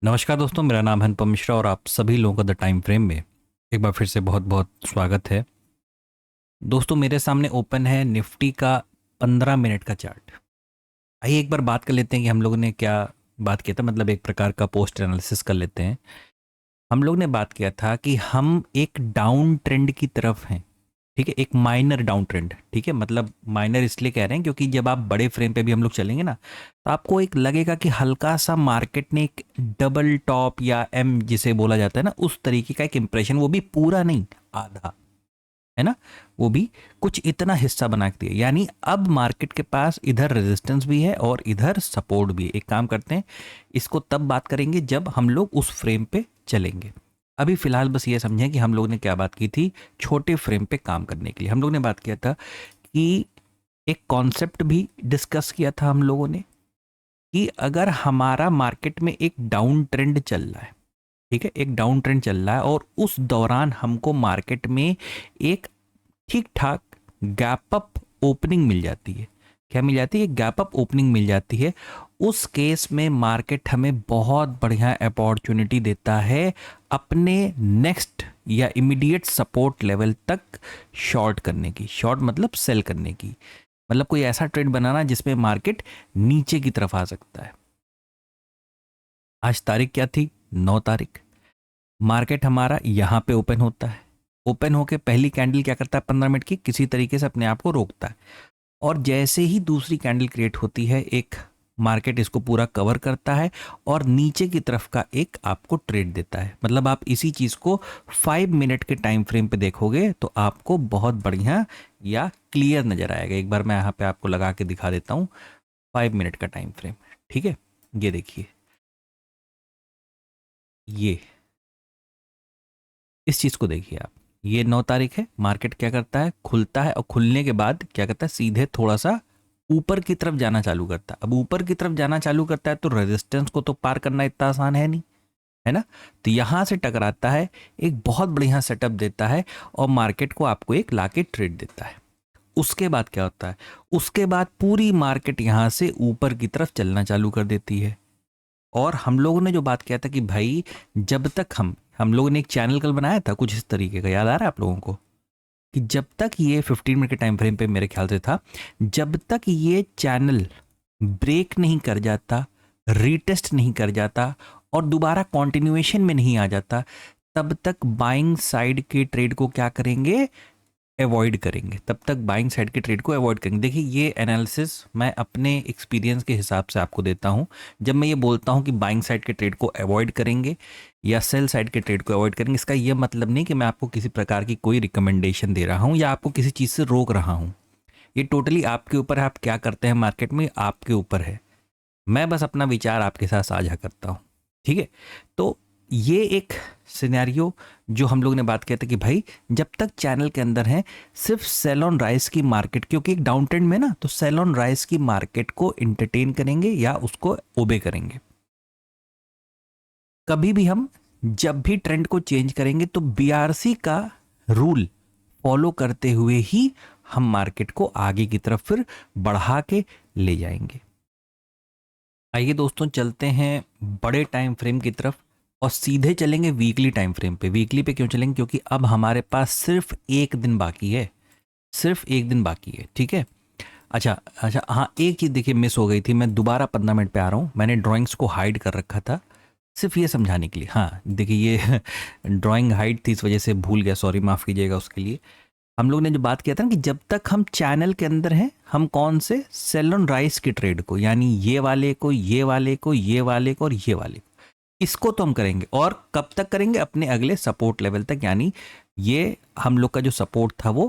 नमस्कार दोस्तों, मेरा नाम है अनुपम मिश्रा और आप सभी लोगों का द टाइम फ्रेम में एक बार फिर से बहुत बहुत स्वागत है। दोस्तों, मेरे सामने ओपन है निफ्टी का 15 मिनट का चार्ट। आइए एक बार बात कर लेते हैं कि हम लोगों ने क्या बात किया था, मतलब एक प्रकार का पोस्ट एनालिसिस कर लेते हैं। हम लोग ने बात किया था कि हम एक डाउन ट्रेंड की तरफ हैं। ठीक है, एक माइनर डाउन ट्रेंड। ठीक है, मतलब माइनर इसलिए कह रहे हैं क्योंकि जब आप बड़े फ्रेम पे भी हम लोग चलेंगे ना, तो आपको एक लगेगा कि हल्का सा मार्केट ने एक डबल टॉप या एम जिसे बोला जाता है ना, उस तरीके का एक इंप्रेशन, वो भी पूरा नहीं, आधा, है ना, वो भी कुछ इतना हिस्सा बना के दिया। यानी अब मार्केट के पास इधर रेजिस्टेंस भी है और इधर सपोर्ट भी है। एक काम करते हैं, इसको तब बात करेंगे जब हम लोग उस फ्रेम पे चलेंगे। अभी फिलहाल बस ये समझें कि हम लोग ने क्या बात की थी। छोटे फ्रेम पे काम करने के लिए हम लोग ने बात किया था कि एक कॉन्सेप्ट भी डिस्कस किया था हम लोगों ने कि अगर हमारा मार्केट में एक डाउन ट्रेंड चल रहा है, ठीक है, एक डाउन ट्रेंड चल रहा है और उस दौरान हमको मार्केट में एक ठीक ठाक गैप अप ओपनिंग मिल जाती है। क्या मिल जाती है? गैप अप ओपनिंग मिल जाती है। उस केस में मार्केट हमें बहुत बढ़िया अपॉर्चुनिटी देता है अपने नेक्स्ट या इमीडिएट सपोर्ट लेवल तक शॉर्ट करने की। शॉर्ट मतलब सेल करने की, मतलब कोई ऐसा ट्रेड बनाना जिसमें मार्केट नीचे की तरफ आ सकता है। आज तारीख क्या थी? 9 तारीख। मार्केट हमारा यहाँ पे ओपन होता है। ओपन होके पहली कैंडल क्या करता है? 15 मिनट की किसी तरीके से अपने आप को रोकता है और जैसे ही दूसरी कैंडल क्रिएट होती है, एक मार्केट इसको पूरा कवर करता है और नीचे की तरफ का एक आपको ट्रेड देता है। मतलब आप इसी चीज़ को 5 मिनट के टाइम फ्रेम पे देखोगे तो आपको बहुत बढ़िया या क्लियर नज़र आएगा। एक बार मैं यहाँ पे आपको लगा के दिखा देता हूँ 5 मिनट का टाइम फ्रेम। ठीक है, ये देखिए, ये इस चीज़ को देखिए आप। ये 9 तारीख है। मार्केट क्या करता है? खुलता है और खुलने के बाद क्या करता है? सीधे थोड़ा सा ऊपर की तरफ जाना चालू करता है। अब ऊपर की तरफ जाना चालू करता है तो रेजिस्टेंस को तो पार करना इतना आसान है नहीं, है ना। तो यहां से टकराता है, एक बहुत बढ़िया सेटअप देता है और मार्केट को आपको एक लाके ट्रेड देता है। उसके बाद क्या होता है? उसके बाद पूरी मार्केट यहां से ऊपर की तरफ चलना चालू कर देती है। और हम लोगों ने जो बात किया था कि भाई, जब तक हम लोगों ने एक चैनल कल बनाया था कुछ इस तरीके का, याद आ रहा है आप लोगों को? कि जब तक ये 15 मिनट के टाइम फ्रेम पे मेरे ख्याल से था, जब तक ये चैनल ब्रेक नहीं कर जाता, रीटेस्ट नहीं कर जाता और दोबारा कॉन्टिन्यूएशन में नहीं आ जाता, तब तक बाइंग साइड के ट्रेड को क्या करेंगे? अवॉइड करेंगे। तब तक बाइंग साइड के ट्रेड को अवॉइड करेंगे। देखिए, ये एनालिसिस मैं अपने एक्सपीरियंस के हिसाब से आपको देता हूँ। जब मैं ये बोलता हूँ कि बाइंग साइड के ट्रेड को अवॉइड करेंगे या सेल साइड के ट्रेड को अवॉइड करेंगे, इसका ये मतलब नहीं कि मैं आपको किसी प्रकार की कोई रिकमेंडेशन दे रहा हूँ या आपको किसी चीज़ से रोक रहा हूँ। ये टोटली आपके ऊपर है, आप क्या करते हैं मार्केट में, आपके ऊपर है। मैं बस अपना विचार आपके साथ साझा करता हूँ। ठीक है, तो ये एक सिनेरियो जो हम लोग ने बात किया था कि भाई, जब तक चैनल के अंदर है, सिर्फ सेल ऑन राइस की मार्केट, क्योंकि एक डाउन ट्रेंड में ना, तो सेल ऑन राइस की मार्केट को इंटरटेन करेंगे या उसको ओबे करेंगे। कभी भी हम जब भी ट्रेंड को चेंज करेंगे तो बीआरसी का रूल फॉलो करते हुए ही हम मार्केट को आगे की तरफ फिर बढ़ा के ले जाएंगे। आइए दोस्तों, चलते हैं बड़े टाइम फ्रेम की तरफ और सीधे चलेंगे वीकली टाइम फ्रेम पे। वीकली पे क्यों चलेंगे? क्योंकि अब हमारे पास सिर्फ एक दिन बाकी है। सिर्फ एक दिन बाकी है। ठीक है, अच्छा अच्छा, हाँ, एक चीज़ देखिए मिस हो गई थी। मैं दोबारा 15 मिनट पे आ रहा हूँ। मैंने ड्राइंग्स को हाइड कर रखा था सिर्फ ये समझाने के लिए। हाँ देखिए, ये ड्राइंग हाइड थी, इस वजह से भूल गया, सॉरी, माफ़ कीजिएगा उसके लिए। हम लोग ने जो बात किया था ना कि जब तक हम चैनल के अंदर हैं, हम कौन से? सेल ऑन राइस के ट्रेड को, यानी ये वाले को, ये वाले को, ये वाले को और ये वाले को, इसको तो हम करेंगे। और कब तक करेंगे? अपने अगले सपोर्ट लेवल तक। यानी ये हम लोग का जो सपोर्ट था वो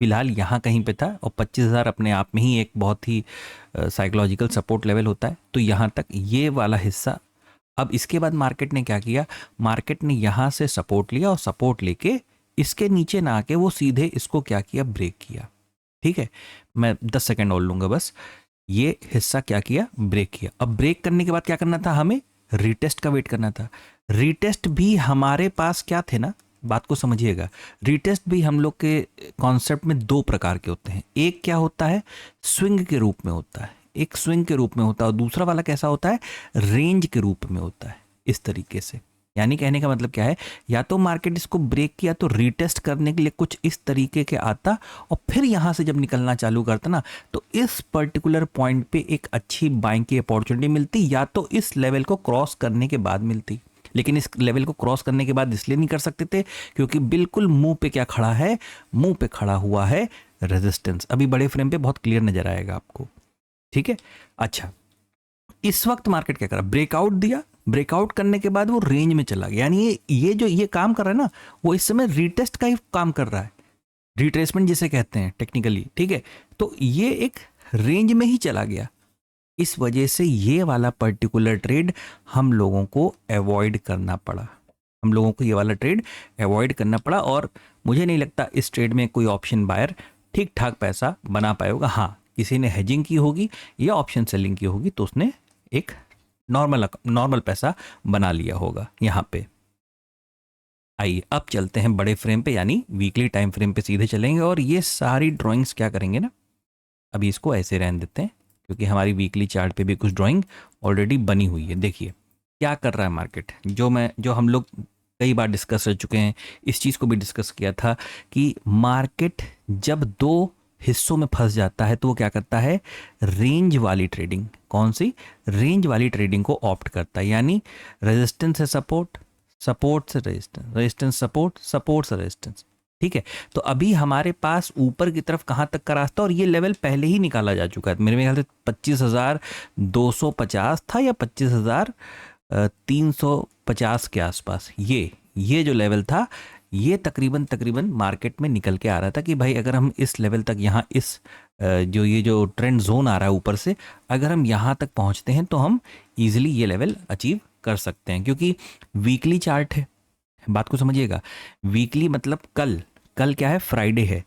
फिलहाल यहाँ कहीं पे था और 25,000 अपने आप में ही एक बहुत ही साइकोलॉजिकल सपोर्ट लेवल होता है। तो यहाँ तक ये वाला हिस्सा। अब इसके बाद मार्केट ने क्या किया? मार्केट ने यहाँ से सपोर्ट लिया और सपोर्ट लेके इसके नीचे ना आके वो सीधे इसको क्या किया? ब्रेक किया। ठीक है, मैं 10 सेकेंड और लूंगा बस। ये हिस्सा क्या किया? ब्रेक किया। अब ब्रेक करने के बाद क्या करना था? हमें रीटेस्ट का वेट करना था। रीटेस्ट भी हमारे पास क्या थे ना, बात को समझिएगा। रीटेस्ट भी हम लोग के कॉन्सेप्ट में दो प्रकार के होते हैं। एक क्या होता है? स्विंग के रूप में होता है, एक स्विंग के रूप में होता है, और दूसरा वाला कैसा होता है? रेंज के रूप में होता है। इस तरीके से। यानी कहने का मतलब क्या है, या तो मार्केट इसको ब्रेक किया तो रीटेस्ट करने के लिए कुछ इस तरीके के आता, और फिर यहाँ से जब निकलना चालू करता ना, तो इस पर्टिकुलर पॉइंट पे एक अच्छी बाइंग की अपॉर्चुनिटी मिलती, या तो इस लेवल को क्रॉस करने के बाद मिलती। लेकिन इस लेवल को क्रॉस करने के बाद इसलिए नहीं कर सकते थे क्योंकि बिल्कुल मुंह पे क्या खड़ा है, मुंह पे खड़ा हुआ है रेजिस्टेंस। अभी बड़े फ्रेम पे बहुत क्लियर नजर आएगा आपको, ठीक है। अच्छा, इस वक्त मार्केट क्या करा, ब्रेकआउट दिया, ब्रेकआउट करने के बाद वो रेंज में चला गया। यानी ये जो ये काम कर रहा है ना, वो इस समय रीटेस्ट का ही काम कर रहा है, रिट्रेसमेंट जिसे कहते हैं टेक्निकली, ठीक है। तो ये एक रेंज में ही चला गया, इस वजह से ये वाला पर्टिकुलर ट्रेड हम लोगों को अवॉइड करना पड़ा, हम लोगों को ये वाला ट्रेड अवॉइड करना पड़ा। और मुझे नहीं लगता इस ट्रेड में कोई ऑप्शन बायर ठीक ठाक पैसा बना पाएगा। हाँ, किसी ने हेजिंग की होगी या ऑप्शन सेलिंग की होगी तो उसने एक नॉर्मल पैसा बना लिया होगा यहाँ पे। आइए अब चलते हैं बड़े फ्रेम पे, यानी वीकली टाइम फ्रेम पे सीधे चलेंगे। और ये सारी ड्राइंग्स क्या करेंगे ना, अभी इसको ऐसे रहने देते हैं क्योंकि हमारी वीकली चार्ट पे भी कुछ ड्राइंग ऑलरेडी बनी हुई है। देखिए क्या कर रहा है मार्केट, जो हम लोग कई बार डिस्कस कर चुके हैं, इस चीज़ को भी डिस्कस किया था कि मार्केट जब दो हिस्सों में फंस जाता है तो वो क्या करता है, रेंज वाली ट्रेडिंग, कौन सी, रेंज वाली ट्रेडिंग को ऑप्ट करता है। यानी रेजिस्टेंस से सपोर्ट, सपोर्ट से रेजिस्टेंस, रेजिस्टेंस सपोर्ट, सपोर्ट से रेजिस्टेंस, ठीक है। तो अभी हमारे पास ऊपर की तरफ कहाँ तक का रास्ता, और ये लेवल पहले ही निकाला जा चुका है, मेरे ख्याल से 25,250 था या 25,350 के आसपास। ये जो लेवल था, ये तकरीबन मार्केट में निकल के आ रहा था कि भाई अगर हम इस लेवल तक, यहाँ इस ये जो ट्रेंड जोन आ रहा है ऊपर से, अगर हम यहाँ तक पहुँचते हैं तो हम ईजिली ये लेवल अचीव कर सकते हैं। क्योंकि वीकली चार्ट है, बात को समझिएगा, वीकली मतलब कल क्या है, फ्राइडे है,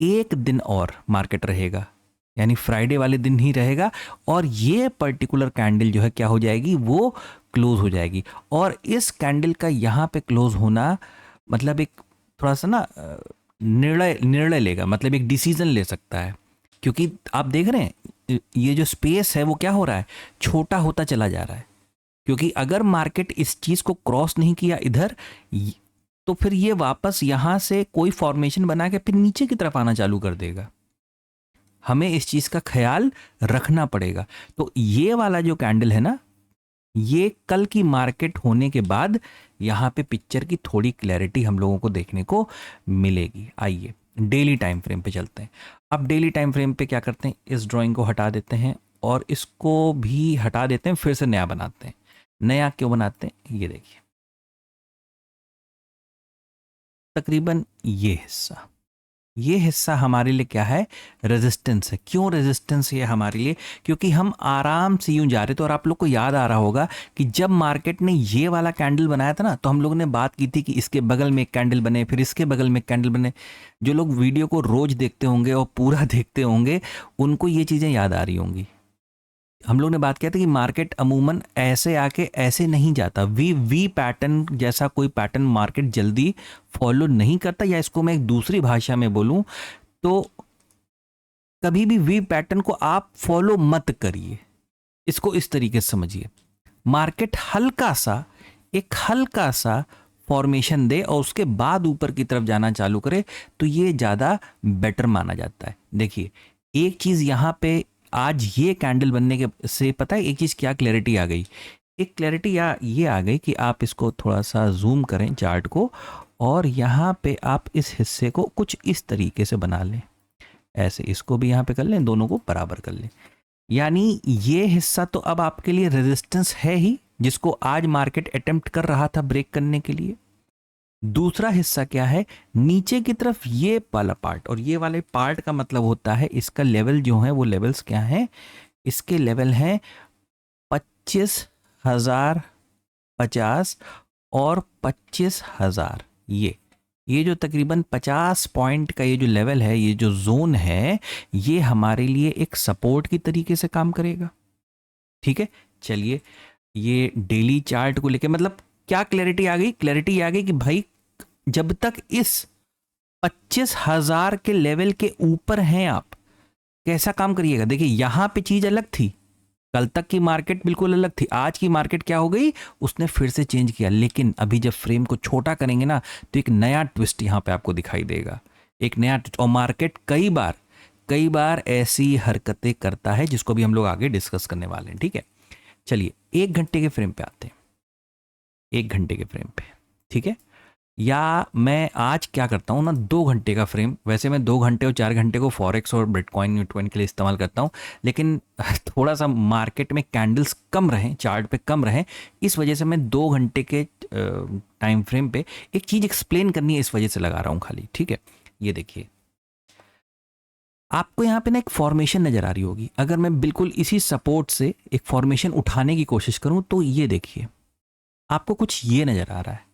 एक दिन और मार्केट रहेगा, यानी फ्राइडे वाले दिन ही रहेगा, और ये पर्टिकुलर कैंडल जो है क्या हो जाएगी, वो क्लोज हो जाएगी। और इस कैंडल का यहाँ पे क्लोज होना मतलब एक थोड़ा सा ना निर्णय लेगा, मतलब एक डिसीजन ले सकता है। क्योंकि आप देख रहे हैं ये जो स्पेस है वो क्या हो रहा है, छोटा होता चला जा रहा है। क्योंकि अगर मार्केट इस चीज़ को क्रॉस नहीं किया इधर, तो फिर ये वापस यहाँ से कोई फॉर्मेशन बना के फिर नीचे की तरफ आना चालू कर देगा। हमें इस चीज़ का ख्याल रखना पड़ेगा। तो ये वाला जो कैंडल है ना, ये कल की मार्केट होने के बाद यहाँ पे पिक्चर की थोड़ी क्लैरिटी हम लोगों को देखने को मिलेगी। आइए डेली टाइम फ्रेम पे चलते हैं। अब डेली टाइम फ्रेम पे क्या करते हैं, इस ड्राइंग को हटा देते हैं और इसको भी हटा देते हैं, फिर से नया बनाते हैं। नया क्यों बनाते हैं, ये देखिए, तकरीबन ये हिस्सा हमारे लिए क्या है, रेजिस्टेंस है। क्यों रेजिस्टेंस है हमारे लिए, क्योंकि हम आराम से यूं जा रहे थे। और आप लोग को याद आ रहा होगा कि जब मार्केट ने ये वाला कैंडल बनाया था ना, तो हम लोगों ने बात की थी कि इसके बगल में एक कैंडल बने, फिर इसके बगल में एक कैंडल बने। जो लोग वीडियो को रोज देखते होंगे और पूरा देखते होंगे, उनको ये चीज़ें याद आ रही होंगी। हम लोग ने बात किया था कि मार्केट अमूमन ऐसे आके ऐसे नहीं जाता, वी पैटर्न जैसा कोई पैटर्न मार्केट जल्दी फॉलो नहीं करता। या इसको मैं एक दूसरी भाषा में बोलूं तो कभी भी वी पैटर्न को आप फॉलो मत करिए, इसको इस तरीके से समझिए। मार्केट हल्का सा फॉर्मेशन दे और उसके बाद ऊपर की तरफ जाना चालू करे तो ये ज़्यादा बेटर माना जाता है। देखिए एक चीज़ यहाँ पे आज ये कैंडल बनने के से पता है एक चीज़ क्या क्लैरिटी आ गई, एक क्लैरिटी ये आ गई कि आप इसको थोड़ा सा जूम करें चार्ट को, और यहाँ पे आप इस हिस्से को कुछ इस तरीके से बना लें, ऐसे इसको भी यहाँ पे कर लें, दोनों को बराबर कर लें। यानी ये हिस्सा तो अब आपके लिए रेजिस्टेंस है ही, जिसको आज मार्केट अटेम्प्ट कर रहा था ब्रेक करने के लिए। दूसरा हिस्सा क्या है, नीचे की तरफ ये वाला पार्ट, और ये वाले पार्ट का मतलब होता है इसका लेवल जो है वो लेवल्स क्या है, इसके लेवल हैं 25,050 और 25,000। ये जो तकरीबन 50 पॉइंट का ये जो लेवल है, ये जो जोन है, ये हमारे लिए एक सपोर्ट की तरीके से काम करेगा। ठीक है, चलिए ये डेली चार्ट को लेके मतलब क्या क्लैरिटी आ गई, क्लैरिटी आ गई कि भाई जब तक इस 25,000 के लेवल के ऊपर हैं आप कैसा काम करिएगा। देखिए यहां पे चीज अलग थी, कल तक की मार्केट बिल्कुल अलग थी, आज की मार्केट क्या हो गई, उसने फिर से चेंज किया। लेकिन अभी जब फ्रेम को छोटा करेंगे ना, तो एक नया ट्विस्ट यहाँ पे आपको दिखाई देगा, एक नया ट्विस्ट। और मार्केट कई बार ऐसी हरकतें करता है जिसको भी हम लोग आगे डिस्कस करने वाले हैं, ठीक है। चलिए 1 घंटे के फ्रेम पे आते हैं, 1 घंटे के फ्रेम पे, ठीक है। या मैं आज क्या करता हूँ ना, 2 घंटे का फ्रेम, वैसे मैं 2 घंटे और 4 घंटे को फॉरेक्स और बिटकॉइन यूटकॉइन के लिए इस्तेमाल करता हूँ, लेकिन थोड़ा सा मार्केट में कैंडल्स कम रहें, चार्ट पे कम रहें, इस वजह से मैं 2 घंटे के टाइम फ्रेम पे एक चीज़ एक्सप्लेन करनी है, इस वजह से लगा रहा हूँ खाली, ठीक है। ये देखिए, आपको यहाँ पे ना एक फॉर्मेशन नज़र आ रही होगी। अगर मैं बिल्कुल इसी सपोर्ट से एक फॉर्मेशन उठाने की कोशिश करूँ तो ये देखिए, आपको कुछ ये नज़र आ रहा है।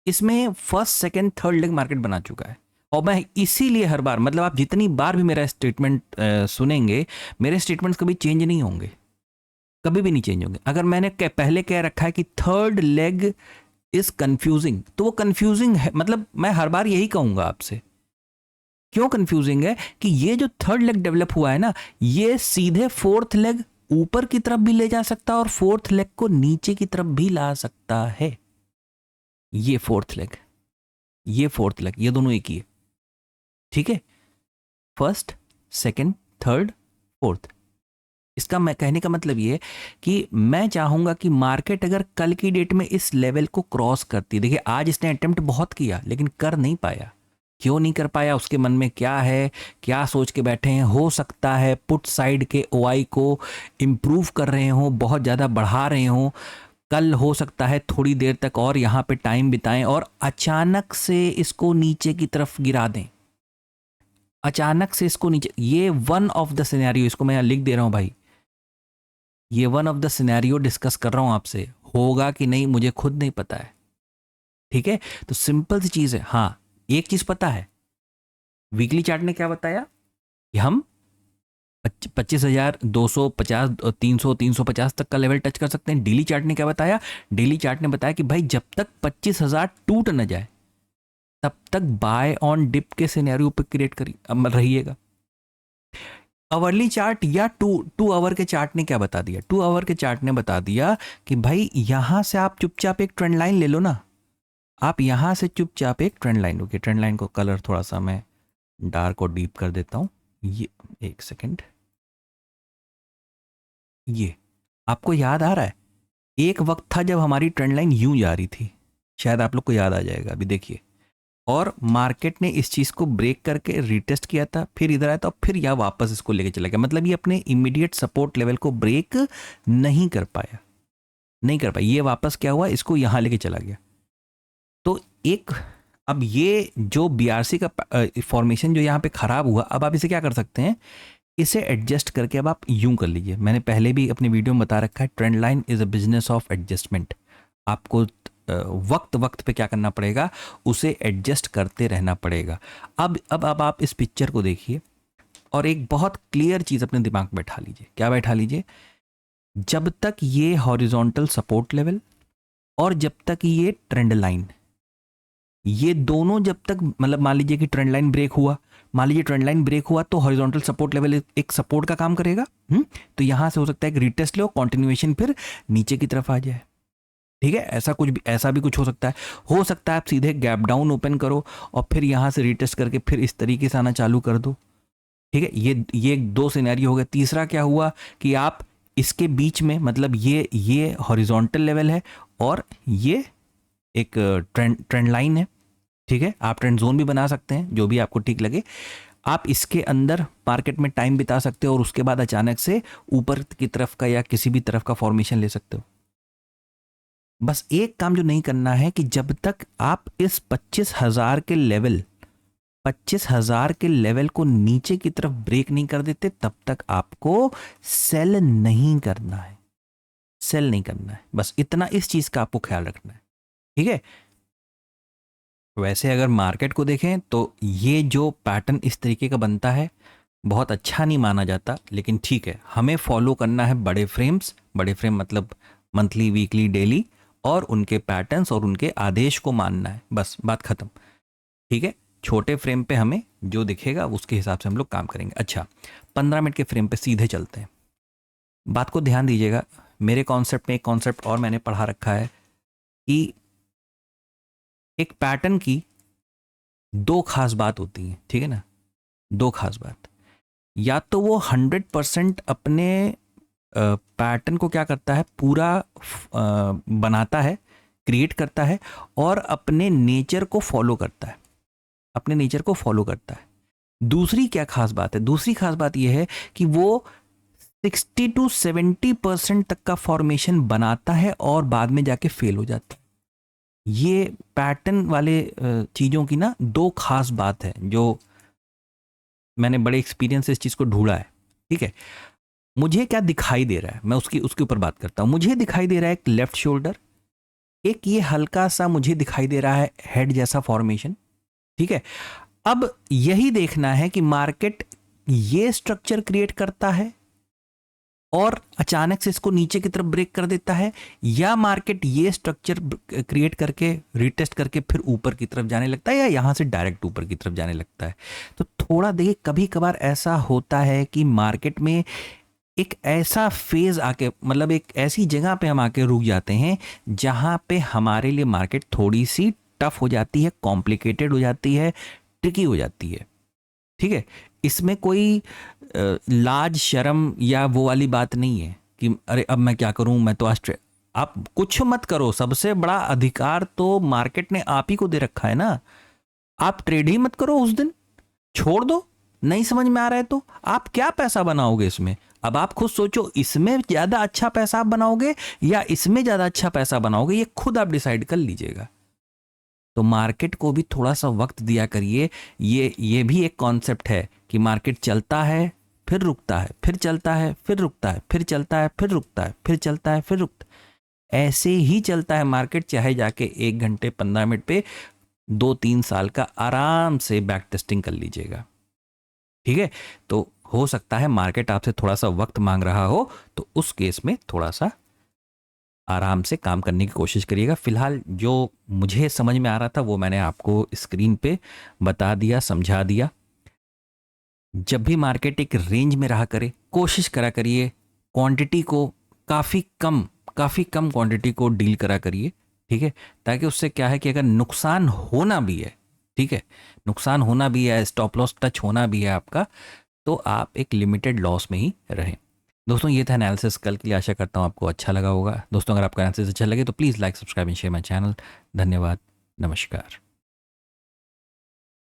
इसमें first second third leg market बना चुका है। और मैं इसीलिए हर बार, मतलब आप जितनी बार भी मेरा स्टेटमेंट सुनेंगे, मेरे स्टेटमेंट्स कभी चेंज नहीं होंगे, कभी भी नहीं चेंज होंगे। अगर मैंने पहले कह रखा है कि थर्ड लेग इज कंफ्यूजिंग, तो वो कंफ्यूजिंग है, मतलब मैं हर बार यही कहूंगा आपसे। क्यों कंफ्यूजिंग है कि ये जो थर्ड लेग डेवलप हुआ है ना, ये सीधे फोर्थ लेग ऊपर की तरफ भी ले जा सकता है और फोर्थ लेग को नीचे की तरफ भी ला सकता है। ये फोर्थ लेग, ये फोर्थ लेग, ये दोनों एक ही है, ठीक है। First, second, third, fourth. इसका मैं कहने का मतलब ये है कि मैं चाहूंगा कि मार्केट अगर कल की डेट में इस लेवल को क्रॉस करती, देखिए आज इसने अटेम्प्ट बहुत किया लेकिन कर नहीं पाया। क्यों नहीं कर पाया, उसके मन में क्या है, क्या सोच के बैठे हैं। हो सकता है पुट साइड के ओआई को इम्प्रूव कर रहे हो, बहुत ज़्यादा बढ़ा रहे हो। कल हो सकता है थोड़ी देर तक और यहाँ पे टाइम बिताएं और अचानक से इसको नीचे की तरफ गिरा दें, अचानक से इसको नीचे। ये वन ऑफ द सिनेरियो, इसको मैं यहाँ लिख दे रहा हूँ भाई, ये one of the scenario discuss कर रहा हूँ आपसे। होगा कि नहीं मुझे खुद नहीं पता है, ठीक है। तो सिंपल सी चीज़ है। हाँ, एक चीज़ पता है, वीकली चार्ट ने क्या बताया कि हम 25,250, 300 तक का लेवल टच कर सकते हैं। डेली चार्ट ने क्या बताया, डेली चार्ट ने बताया कि भाई जब तक 25,000 टूट न जाए तब तक बाय ऑन डिप के सिनेरियो पे क्रिएट करी रहिएगा। अवरली चार्ट या टू आवर के चार्ट ने क्या बता दिया, 2 आवर के चार्ट ने बता दिया कि भाई यहां से आप चुपचाप एक ट्रेंड लाइन ले लो ना, आप यहां से चुपचाप एक trend line, okay trend line को कलर थोड़ा सा मैं डार्क और डीप कर देता हूं। ये एक सेकेंड, ये आपको याद आ रहा है, एक वक्त था जब हमारी ट्रेंड लाइन यूं जा रही थी, शायद आप लोग को याद आ जाएगा। अभी देखिए, और मार्केट ने इस चीज़ को ब्रेक करके रीटेस्ट किया था, फिर इधर आया था, फिर यह वापस इसको लेके चला गया। मतलब ये अपने इमीडिएट सपोर्ट लेवल को ब्रेक नहीं कर पाया, नहीं कर पाया। ये वापस क्या हुआ, इसको यहाँ लेके चला गया। तो एक, अब ये जो बीआरसी का फॉर्मेशन जो यहाँ पे खराब हुआ, अब आप इसे क्या कर सकते हैं, इसे एडजस्ट करके अब आप यूं कर लीजिए। मैंने पहले भी अपनी वीडियो में बता रखा है, trend line is a business of adjustment. आपको वक्त वक्त पे क्या करना पड़ेगा, उसे एडजस्ट करते रहना पड़ेगा। अब आप इस पिक्चर को देखिए और एक बहुत क्लियर चीज़ अपने दिमाग में बैठा लीजिए। क्या बैठा लीजिए, जब तक ये हॉरिजॉन्टल सपोर्ट लेवल और जब तक ये ट्रेंड लाइन, ये दोनों जब तक, मतलब मान लीजिए कि ट्रेंड लाइन ब्रेक हुआ, मान लीजिए ट्रेंड लाइन ब्रेक हुआ तो हॉरिजॉन्टल सपोर्ट लेवल एक सपोर्ट का काम करेगा। तो यहां से हो सकता है कि रिटेस्ट लो, कंटिन्यूएशन फिर नीचे की तरफ आ जाए, ठीक है। ऐसा भी कुछ हो सकता है। हो सकता है आप सीधे गैप डाउन ओपन करो और फिर यहां से रिटेस्ट करके फिर इस तरीके से आना चालू कर दो, ठीक है। ये 2 सिनेरियो हो गया। तीसरा क्या हुआ कि आप इसके बीच में, मतलब ये हॉरिजॉन्टल लेवल है और ये एक ट्रेंड लाइन है, ठीक है। आप ट्रेंड जोन भी बना सकते हैं, जो भी आपको ठीक लगे। आप इसके अंदर मार्केट में टाइम बिता सकते हो और उसके बाद अचानक से ऊपर की तरफ का या किसी भी तरफ का फॉर्मेशन ले सकते हो। बस एक काम जो नहीं करना है कि जब तक आप इस 25,000 के लेवल को नीचे की तरफ ब्रेक नहीं कर देते, तब तक आपको सेल नहीं करना है, सेल नहीं करना है। बस इतना, इस चीज का आपको ख्याल रखना है, ठीक है। वैसे अगर मार्केट को देखें तो ये जो पैटर्न इस तरीके का बनता है बहुत अच्छा नहीं माना जाता, लेकिन ठीक है, हमें फॉलो करना है बड़े फ्रेम्स। बड़े फ्रेम मतलब मंथली, वीकली, डेली, और उनके पैटर्न्स और उनके आदेश को मानना है, बस बात खत्म, ठीक है। छोटे फ्रेम पे हमें जो दिखेगा उसके हिसाब से हम लोग काम करेंगे। अच्छा, 15 मिनट के फ्रेम पे सीधे चलते हैं। बात को ध्यान दीजिएगा, मेरे कॉन्सेप्ट में एक कॉन्सेप्ट और मैंने पढ़ा रखा है कि एक पैटर्न की दो खास बात होती है, ठीक है ना, दो खास बात। या तो वो 100% अपने पैटर्न को क्या करता है, पूरा बनाता है, क्रिएट करता है और अपने नेचर को फॉलो करता है, अपने नेचर को फॉलो करता है। दूसरी क्या खास बात है, दूसरी खास बात यह है कि वो 60 to 70% तक का फॉर्मेशन बनाता है और बाद में जाके फेल हो जाता है। ये पैटर्न वाले चीज़ों की ना दो खास बात है जो मैंने बड़े एक्सपीरियंस से इस चीज़ को ढूंढा है, ठीक है। मुझे क्या दिखाई दे रहा है, मैं उसके ऊपर बात करता हूँ। मुझे दिखाई दे रहा है एक लेफ्ट शोल्डर, एक ये हल्का सा मुझे दिखाई दे रहा है हेड जैसा फॉर्मेशन, ठीक है। अब यही देखना है कि मार्केट ये स्ट्रक्चर क्रिएट करता है और अचानक से इसको नीचे की तरफ ब्रेक कर देता है, या मार्केट ये स्ट्रक्चर क्रिएट करके रीटेस्ट करके फिर ऊपर की तरफ जाने लगता है, या यहां से डायरेक्ट ऊपर की तरफ जाने लगता है। तो थोड़ा देखिए, कभी कभार ऐसा होता है कि मार्केट में एक ऐसा फेज आके, मतलब एक ऐसी जगह पे हम आके रुक जाते हैं जहां पे हमारे लिए मार्केट थोड़ी सी टफ हो जाती है, कॉम्प्लिकेटेड हो जाती है, ट्रिकी हो जाती है, ठीक है। इसमें कोई लाज शर्म या वो वाली बात नहीं है कि अरे अब मैं क्या करूं, मैं तो आज आप कुछ मत करो, सबसे बड़ा अधिकार तो मार्केट ने आप ही को दे रखा है ना। आप ट्रेड ही मत करो, उस दिन छोड़ दो, नहीं समझ में आ रहा है तो आप क्या पैसा बनाओगे इसमें। अब आप खुद सोचो, इसमें ज्यादा अच्छा पैसा आप बनाओगे या इसमें ज्यादा अच्छा पैसा बनाओगे, ये खुद आप डिसाइड कर लीजिएगा। तो मार्केट को भी थोड़ा सा वक्त दिया करिए। ये भी एक कॉन्सेप्ट है कि मार्केट चलता है फिर रुकता है, फिर चलता है फिर रुकता है, फिर चलता है फिर रुकता है, फिर चलता है फिर रुकता है। ऐसे ही चलता है मार्केट, चाहे जाके 1 घंटे 15 मिनट पे 2-3 साल का आराम से बैक टेस्टिंग कर लीजिएगा, ठीक है। तो हो सकता है मार्केट आपसे थोड़ा सा वक्त मांग रहा हो, तो उस केस में थोड़ा सा आराम से काम करने की कोशिश करिएगा। फिलहाल जो मुझे समझ में आ रहा था वो मैंने आपको स्क्रीन पे बता दिया, समझा दिया। जब भी मार्केट एक रेंज में रहा करे, कोशिश करा करिए क्वांटिटी को काफ़ी कम क्वांटिटी को डील करा करिए, ठीक है। ताकि उससे क्या है कि अगर नुकसान होना भी है, ठीक है, नुकसान होना भी है, स्टॉप लॉस टच होना भी है आपका, तो आप एक लिमिटेड लॉस में ही रहें। दोस्तों ये था एनालिसिस कल के लिए, आशा करता हूँ आपको अच्छा लगा होगा। दोस्तों अगर आपको एनालिसिस अच्छा लगे तो please like, subscribe and share my channel. धन्यवाद, नमस्कार।